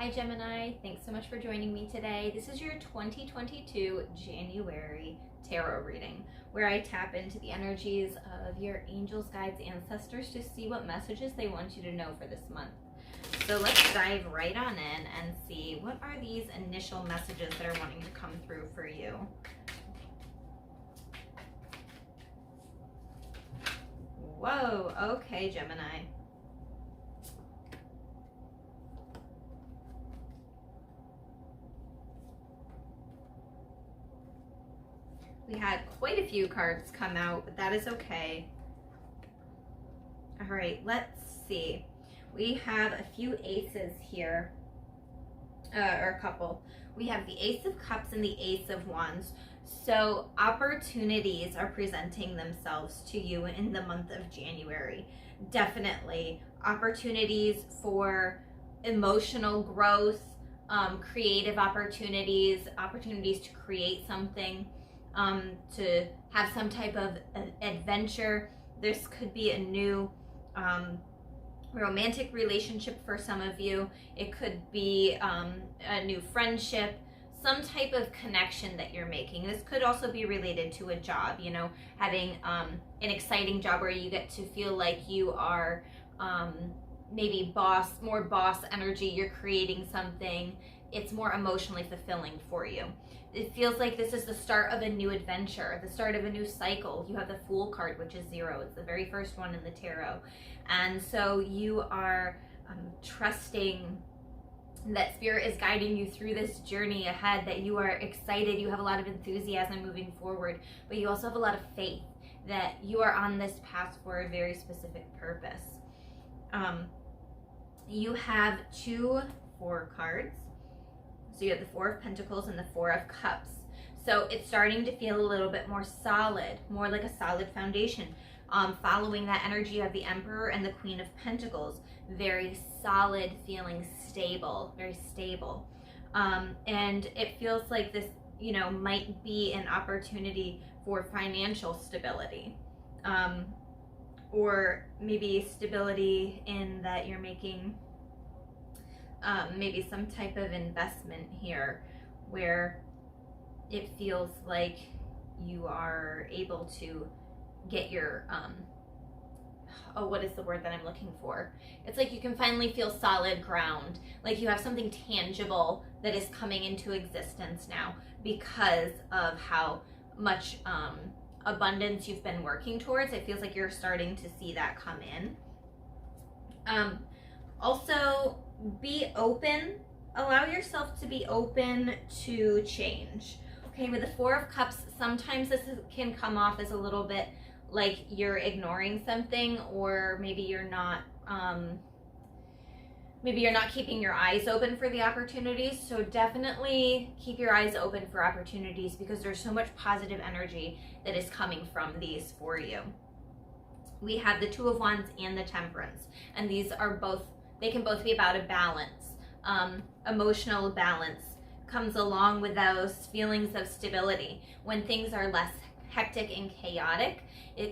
Hi Gemini, thanks so much for joining me today. This is your 2022 January tarot reading, where I tap into the energies of your angels, guides, ancestors to see what messages they want you to know for this month. So let's dive right on in and see what are these initial messages that are wanting to come through for you. Whoa, okay, Gemini. We had quite a few cards come out, but that is okay. All right, let's see. We have a few aces here, or a couple. We have the Ace of Cups and the Ace of Wands. So opportunities are presenting themselves to you in the month of January. Definitely opportunities for emotional growth, creative opportunities, opportunities to create something, to have some type of adventure. This could be a new romantic relationship for some of you. It could be a new friendship, some type of connection that you're making. This could also be related to a job, you know, having an exciting job where you get to feel like you are maybe more boss energy. You're creating something. It's more emotionally fulfilling for you. It feels like this is the start of a new adventure, the start of a new cycle. You have the Fool card, which is 0. It's the very first one in the tarot. And so you are trusting that Spirit is guiding you through this journey ahead, that you are excited, you have a lot of enthusiasm moving forward, but you also have a lot of faith that you are on this path for a very specific purpose. You have 2 4 cards. So you have the 4 of Pentacles and the 4 of Cups. So it's starting to feel a little bit more solid, more like a solid foundation. Following that energy, you have the Emperor and the Queen of Pentacles. Very solid, feeling stable, very stable. And it feels like this, you know, might be an opportunity for financial stability. Or maybe stability in that you're making maybe some type of investment here where it feels like you are able to get your what is the word that I'm looking for? It's like you can finally feel solid ground, like you have something tangible that is coming into existence now because of how much abundance you've been working towards. It feels like you're starting to see that come in. Also, be open. Allow yourself to be open to change. Okay, with the 4 of Cups, sometimes this can come off as a little bit like you're ignoring something, or maybe you're not keeping your eyes open for the opportunities. So definitely keep your eyes open for opportunities, because there's so much positive energy that is coming from these for you. We have the 2 of Wands and the Temperance, and these are both, they can both be about a balance. Emotional balance comes along with those feelings of stability. When things are less hectic and chaotic,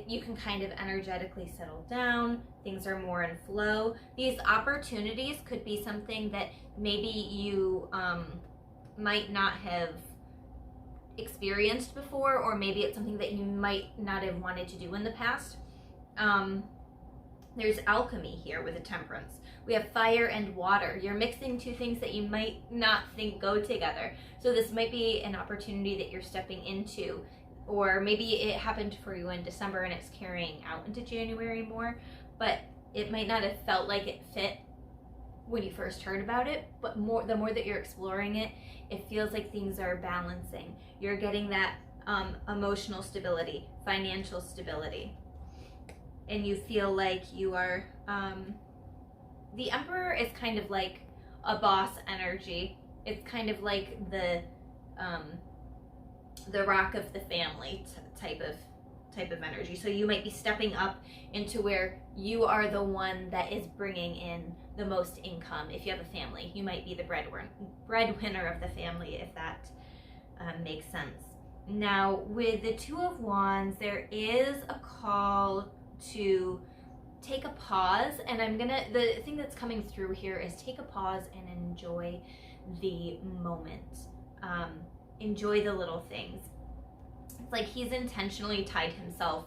you can kind of energetically settle down. Things are more in flow. These opportunities could be something that maybe you might not have experienced before, or maybe it's something that you might not have wanted to do in the past. There's alchemy here with the Temperance. We have fire and water. You're mixing 2 things that you might not think go together. So this might be an opportunity that you're stepping into, or maybe it happened for you in December and it's carrying out into January more, but it might not have felt like it fit when you first heard about it, but the more that you're exploring it, it feels like things are balancing. You're getting that emotional stability, financial stability, and you feel like you are, the Emperor is kind of like a boss energy. It's kind of like the rock of the family type of energy. So you might be stepping up into where you are the one that is bringing in the most income. If you have a family, you might be the breadwinner of the family, if that makes sense. Now, with the 2 of Wands, there is a call to take a pause, and the thing that's coming through here is take a pause and enjoy the moment. Enjoy the little things. It's like he's intentionally tied himself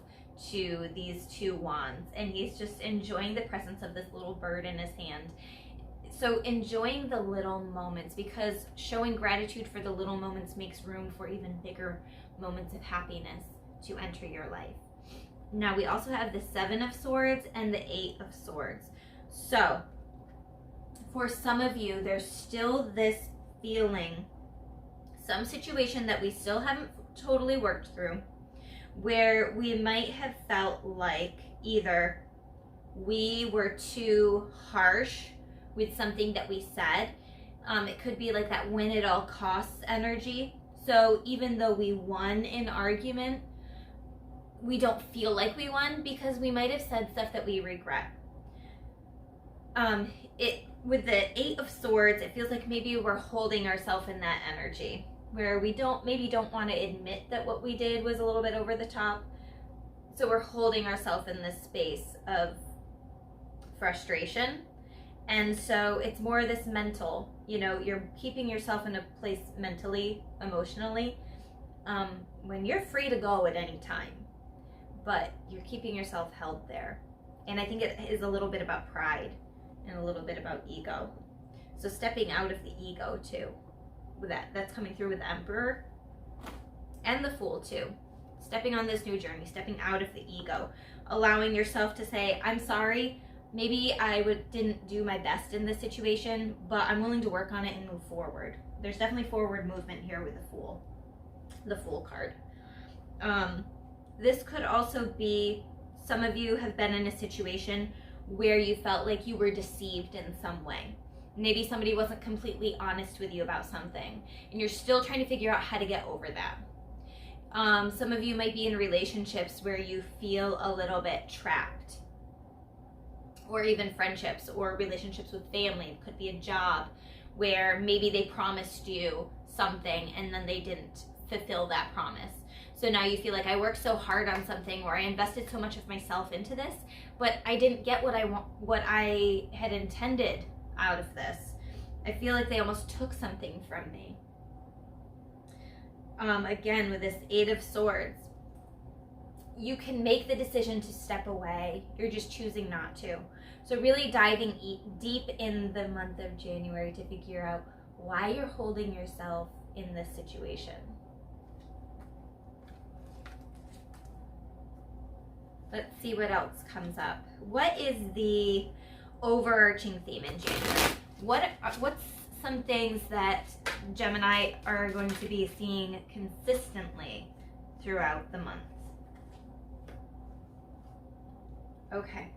to these two wands, and he's just enjoying the presence of this little bird in his hand. So enjoying the little moments, because showing gratitude for the little moments makes room for even bigger moments of happiness to enter your life. Now we also have the 7 of Swords and the 8 of Swords. So for some of you, there's still this feeling, some situation that we still haven't totally worked through, where we might have felt like either we were too harsh with something that we said. It could be like that win at all costs energy. So even though we won an argument, we don't feel like we won because we might have said stuff that we regret. With the 8 of Swords, it feels like maybe we're holding ourselves in that energy where we don't want to admit that what we did was a little bit over the top. So we're holding ourselves in this space of frustration. And so it's more this mental, you're keeping yourself in a place mentally, emotionally, when you're free to go at any time, but you're keeping yourself held there. And I think it is a little bit about pride and a little bit about ego. So stepping out of the ego too, with that's coming through with the Emperor and the Fool too. Stepping on this new journey, stepping out of the ego, allowing yourself to say, I'm sorry, maybe I didn't do my best in this situation, but I'm willing to work on it and move forward. There's definitely forward movement here with the Fool card. This could also be, some of you have been in a situation where you felt like you were deceived in some way. Maybe somebody wasn't completely honest with you about something, and you're still trying to figure out how to get over that. Some of you might be in relationships where you feel a little bit trapped, or even friendships or relationships with family. It could be a job where maybe they promised you something and then they didn't fulfill that promise. So now you feel like, I worked so hard on something, or I invested so much of myself into this, but I didn't get what I had intended out of this. I feel like they almost took something from me. Again, with this 8 of Swords, you can make the decision to step away. You're just choosing not to. So really diving deep in the month of January to figure out why you're holding yourself in this situation. Let's see what else comes up. What is the overarching theme in January? What's some things that Gemini are going to be seeing consistently throughout the month? Okay.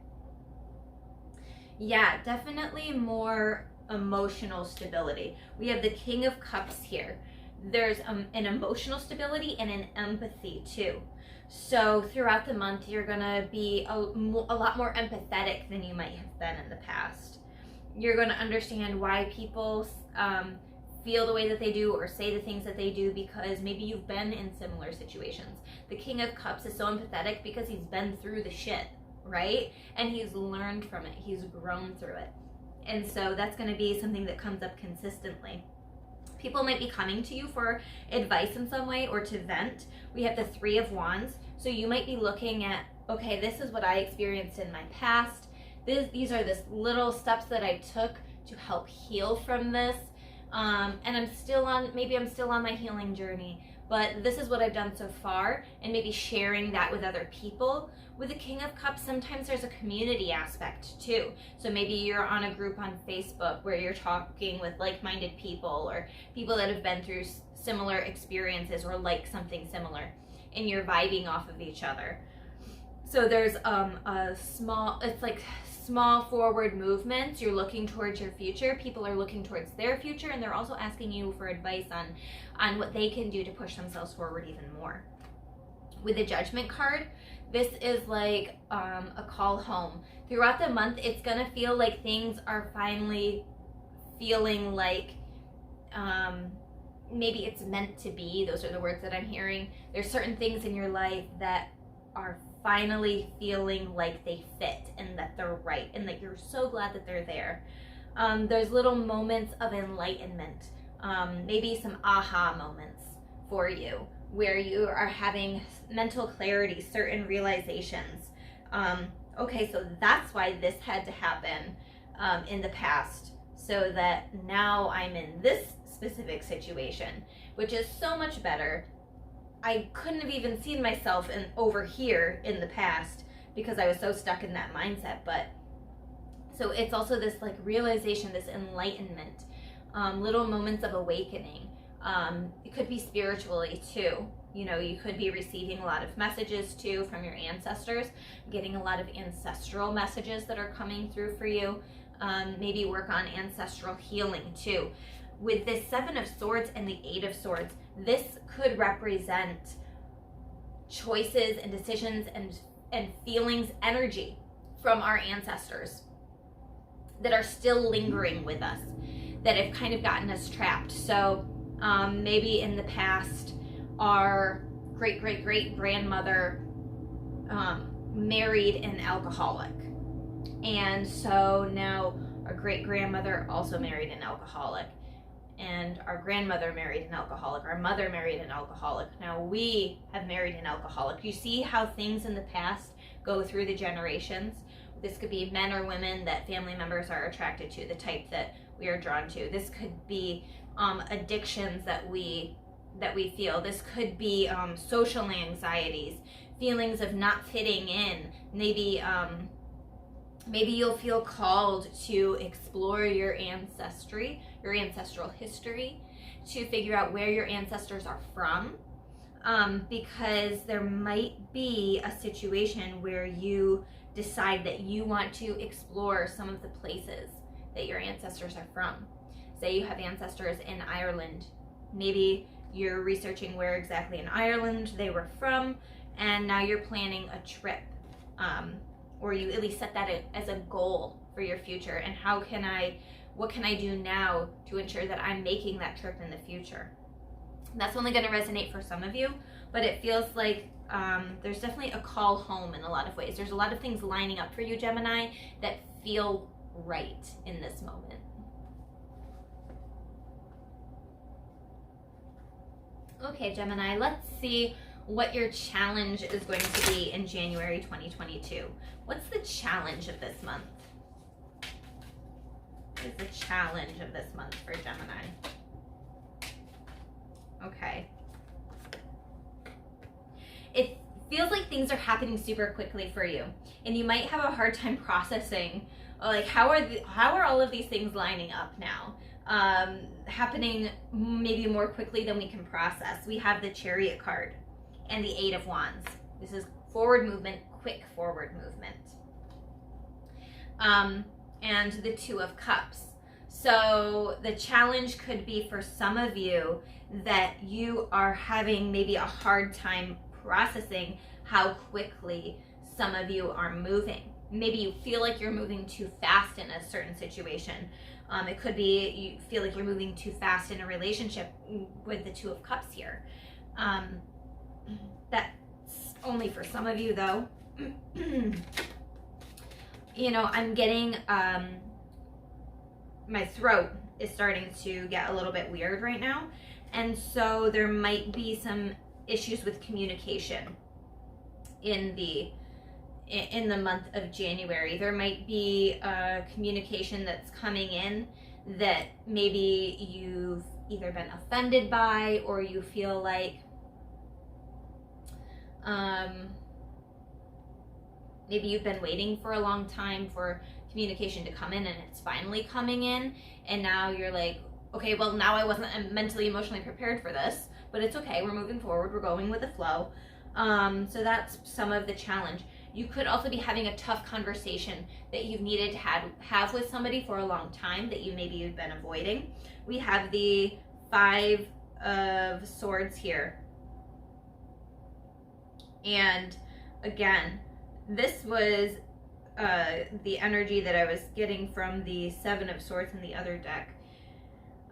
Yeah, definitely more emotional stability. We have the King of Cups here. There's an emotional stability and an empathy too. So throughout the month, you're gonna be a lot more empathetic than you might have been in the past. You're gonna understand why people feel the way that they do or say the things that they do, because maybe you've been in similar situations. The King of Cups is so empathetic because he's been through the shit, right? And he's learned from it. He's grown through it. And so that's going to be something that comes up consistently. People might be coming to you for advice in some way or to vent. We have the 3 of Wands. So you might be looking at, okay, this is what I experienced in my past. These are the little steps that I took to help heal from this. And maybe I'm still on my healing journey, but this is what I've done so far, and maybe sharing that with other people. With the King of Cups, sometimes there's a community aspect too. So maybe you're on a group on Facebook where you're talking with like-minded people, or people that have been through similar experiences or like something similar, and you're vibing off of each other. So there's it's like small forward movements. You're looking towards your future. People are looking towards their future, and they're also asking you for advice on what they can do to push themselves forward even more. With the Judgment card, this is like a call home. Throughout the month, it's gonna feel like things are finally feeling like maybe it's meant to be. Those are the words that I'm hearing. There's certain things in your life that are finally feeling like they fit and that they're right and that you're so glad that they're there. There's little moments of enlightenment, maybe some aha moments for you where you are having mental clarity, certain realizations. Okay, so that's why this had to happen in the past, so that now I'm in this specific situation, which is so much better. I couldn't have even seen myself over here in the past because I was so stuck in that mindset. But so it's also this like realization, this enlightenment, little moments of awakening. It could be spiritually too. You know, you could be receiving a lot of messages too from your ancestors, getting a lot of ancestral messages that are coming through for you. Maybe work on ancestral healing too. With this Seven of Swords and the Eight of Swords, this could represent choices and decisions and feelings, energy from our ancestors that are still lingering with us, that have kind of gotten us trapped. So maybe in the past, our great grandmother married an alcoholic. And so now our great grandmother also married an alcoholic. And our grandmother married an alcoholic. Our mother married an alcoholic. Now we have married an alcoholic. You see how things in the past go through the generations? This could be men or women that family members are attracted to, the type that we are drawn to. This could be addictions that we feel. This could be social anxieties, feelings of not fitting in. Maybe you'll feel called to explore your ancestry, your ancestral history, to figure out where your ancestors are from, because there might be a situation where you decide that you want to explore some of the places that your ancestors are from. Say you have ancestors in Ireland. Maybe you're researching where exactly in Ireland they were from, and now you're planning a trip. Or you at least set that as a goal for your future. And what can I do now to ensure that I'm making that trip in the future? That's only going to resonate for some of you, but it feels like there's definitely a call home in a lot of ways. There's a lot of things lining up for you, Gemini, that feel right in this moment. Okay, Gemini, let's see what your challenge is going to be in January 2022. What's the challenge of this month? What is the challenge of this month for Gemini? Okay. It feels like things are happening super quickly for you, and you might have a hard time processing, like, how are all of these things lining up now? Happening maybe more quickly than we can process. We have the Chariot card and the Eight of Wands. This is forward movement, quick forward movement. And the Two of Cups. So the challenge could be for some of you that you are having maybe a hard time processing how quickly some of you are moving. Maybe you feel like you're moving too fast in a certain situation. It could be you feel like you're moving too fast in a relationship with the Two of Cups here. That's only for some of you though. You know, I'm getting, my throat is starting to get a little bit weird right now. And so there might be some issues with communication in the month of January. There might be communication that's coming in that maybe you've either been offended by, or you feel like maybe you've been waiting for a long time for communication to come in, and it's finally coming in, and now you're like, okay, well, now I wasn't mentally, emotionally prepared for this, but it's okay, we're moving forward, we're going with the flow. So that's some of the challenge. You could also be having a tough conversation that you've needed to have with somebody for a long time that you've been avoiding. We have the Five of Swords here. And again, this was the energy that I was getting from the Seven of Swords in the other deck.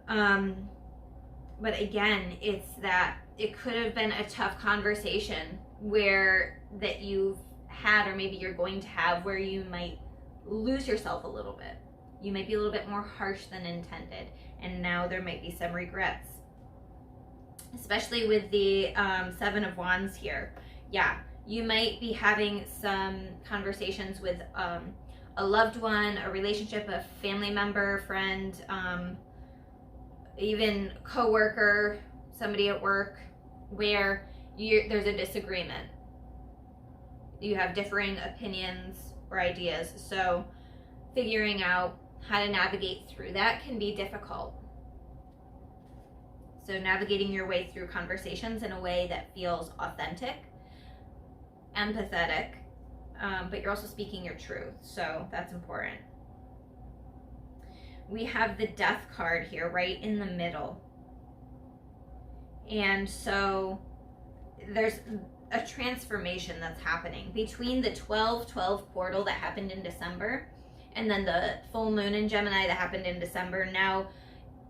But again, it's that it could have been a tough conversation where that you've had, or maybe you're going to have, where you might lose yourself a little bit. You might be a little bit more harsh than intended, and now there might be some regrets. Especially with the 7 of Wands here. Yeah, you might be having some conversations with a loved one, a relationship, a family member, friend, even coworker, somebody at work, where there's a disagreement. You have differing opinions or ideas. So figuring out how to navigate through that can be difficult. So navigating your way through conversations in a way that feels authentic, empathetic, but you're also speaking your truth. So that's important. We have the Death card here right in the middle. And so there's a transformation that's happening between the 12/12 portal that happened in December and then the full moon in Gemini that happened in December, now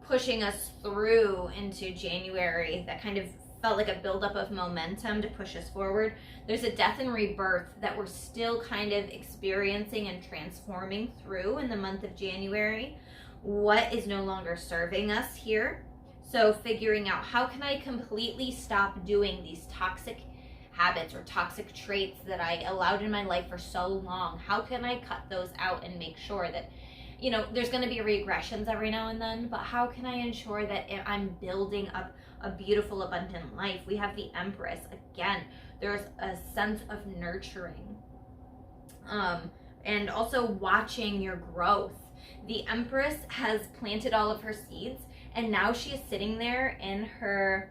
pushing us through into January. That kind of felt like a buildup of momentum to push us forward. There's a death and rebirth that we're still kind of experiencing and transforming through in the month of January. What is no longer serving us here? So figuring out, how can I completely stop doing these toxic habits or toxic traits that I allowed in my life for so long? How can I cut those out and make sure that, you know, there's going to be regressions every now and then, but how can I ensure that I'm building up a beautiful, abundant life? We have the Empress. Again, there's a sense of nurturing, and also watching your growth. The Empress has planted all of her seeds, and now she is sitting there in her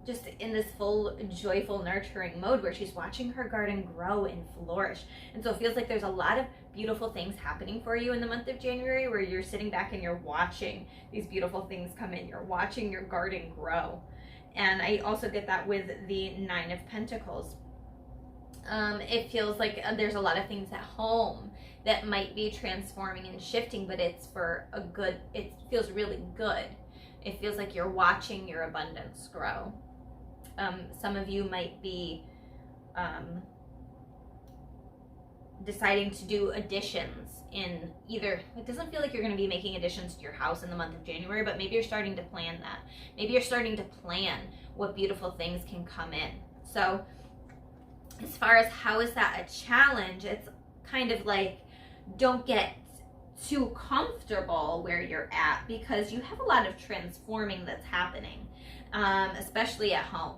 just in this full joyful nurturing mode where she's watching her garden grow and flourish. And so it feels like there's a lot of beautiful things happening for you in the month of January, where you're sitting back and you're watching these beautiful things come in. You're watching your garden grow. And I also get that with the 9 of Pentacles. It feels like there's a lot of things at home that might be transforming and shifting, but it's for a good, it feels really good. It feels like you're watching your abundance grow. Some of you might be deciding to do additions in either, it doesn't feel like you're going to be making additions to your house in the month of January, but maybe you're starting to plan that. Maybe you're starting to plan what beautiful things can come in. So as far as how is that a challenge, it's kind of like, don't get too comfortable where you're at, because you have a lot of transforming that's happening, especially at home.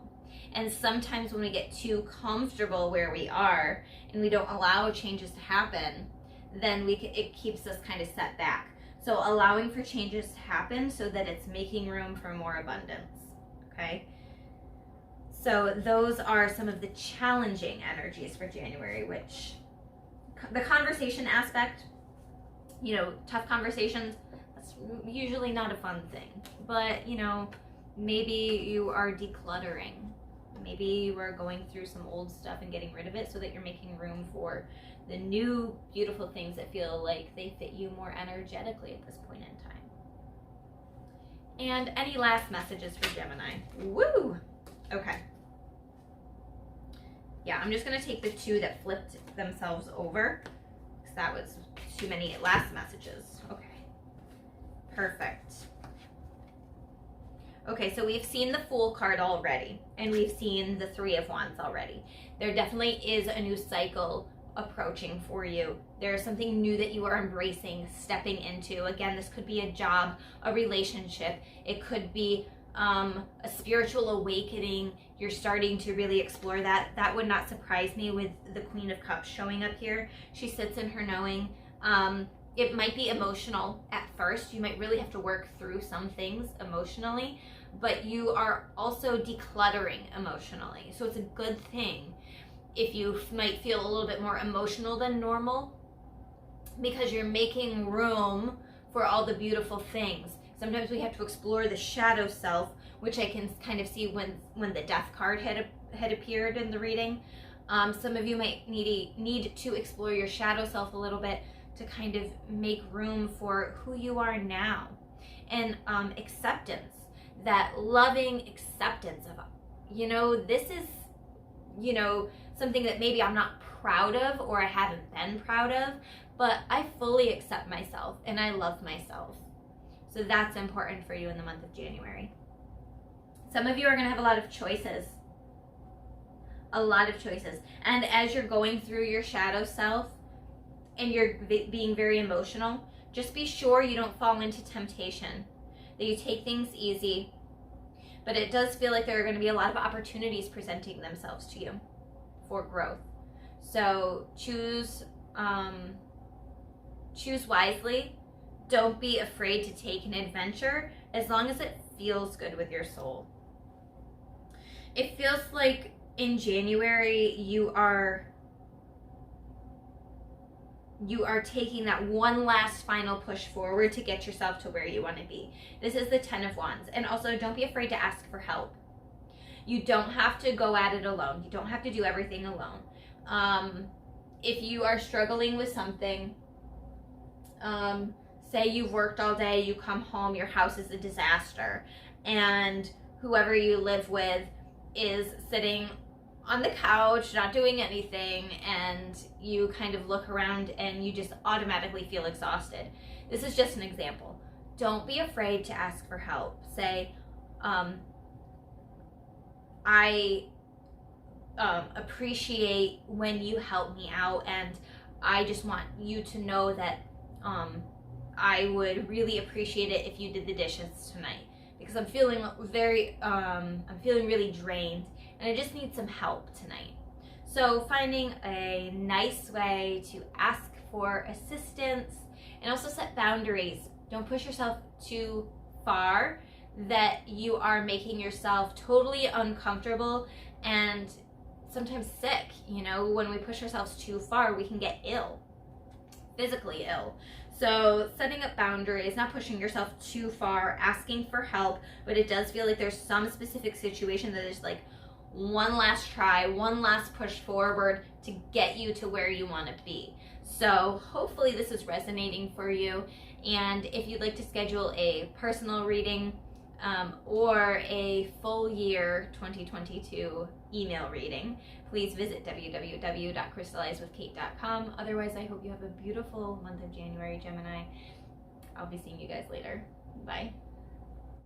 And sometimes when we get too comfortable where we are and we don't allow changes to happen, then it keeps us kind of set back. So allowing for changes to happen so that it's making room for more abundance. Okay. So those are some of the challenging energies for January, which the conversation aspect, you know, tough conversations, that's usually not a fun thing. But, you know, maybe you are decluttering. Maybe you are going through some old stuff and getting rid of it so that you're making room for the new beautiful things that feel like they fit you more energetically at this point in time. And any last messages for Gemini? Woo! Okay. Yeah, I'm just going to take the 2 that flipped themselves over, because that was too many last messages. Okay. Perfect. Okay, so we've seen the Fool card already, and we've seen the 3 of Wands already. There definitely is a new cycle approaching for you. There's something new that you are embracing, stepping into. Again, this could be a job, a relationship. It could be a spiritual awakening. You're starting to really explore that. That would not surprise me with the Queen of Cups showing up here. She sits in her knowing. It might be emotional at first. You might really have to work through some things emotionally, but you are also decluttering emotionally. So it's a good thing if you might feel a little bit more emotional than normal, because you're making room for all the beautiful things. Sometimes we have to explore the shadow self, which I can kind of see when the Death card had appeared in the reading. Some of you might need to explore your shadow self a little bit to kind of make room for who you are now. And acceptance, that loving acceptance of, you know, this is, you know, something that maybe I'm not proud of or I haven't been proud of, but I fully accept myself and I love myself. So that's important for you in the month of January. Some of you are going to have a lot of choices. A lot of choices. And as you're going through your shadow self and you're being very emotional, just be sure you don't fall into temptation, that you take things easy. But it does feel like there are going to be a lot of opportunities presenting themselves to you for growth. So choose wisely. Don't be afraid to take an adventure as long as it feels good with your soul. It feels like in January you are taking that one last final push forward to get yourself to where you want to be. This is the 10 of Wands. And also, don't be afraid to ask for help. You don't have to go at it alone. You don't have to do everything alone. If you are struggling with something, say you've worked all day, you come home, your house is a disaster, and whoever you live with is sitting on the couch, not doing anything, and you kind of look around and you just automatically feel exhausted. This is just an example. Don't be afraid to ask for help. Say, I appreciate when you help me out, and I just want you to know that I would really appreciate it if you did the dishes tonight, because I'm feeling really drained and I just need some help tonight. So finding a nice way to ask for assistance and also set boundaries. Don't push yourself too far that you are making yourself totally uncomfortable and sometimes sick. You know, when we push ourselves too far, we can get ill, physically ill. So setting up boundaries, not pushing yourself too far, asking for help, but it does feel like there's some specific situation that is like one last try, one last push forward to get you to where you want to be. So hopefully this is resonating for you. And if you'd like to schedule a personal reading or a full year 2022 email reading, please visit www.CrystallizewithKate.com. Otherwise, I hope you have a beautiful month of January, Gemini. I'll be seeing you guys later. Bye.